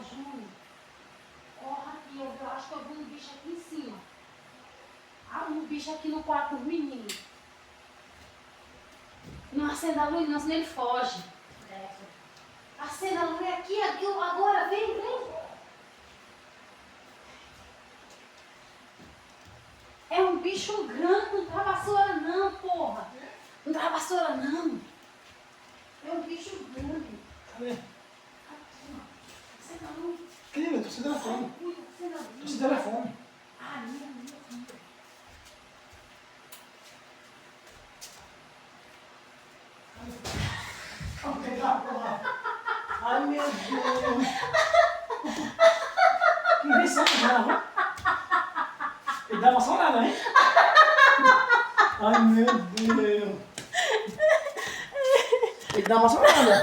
Júnior, corra aqui, eu acho que eu vi um bicho aqui em cima. Ah, um bicho aqui no quarto dos meninos. Não acenda a luz não, senão ele foge. Acenda a luz aqui, agora, vem. É um bicho grande, não dá vassoura não, porra. Não dá vassoura não. É um bicho grande. Cadê? Aqui, ó. Acenda a luz. Clima, eu tô sem telefone. Acenda a luz. Tô sem telefone. Ah, mira. Vamos pegar, porra. Ai, meu Deus. Que invenção já, viu? Ele dá uma sonada, hein? Ai, meu Deus. Ele dá uma sonada.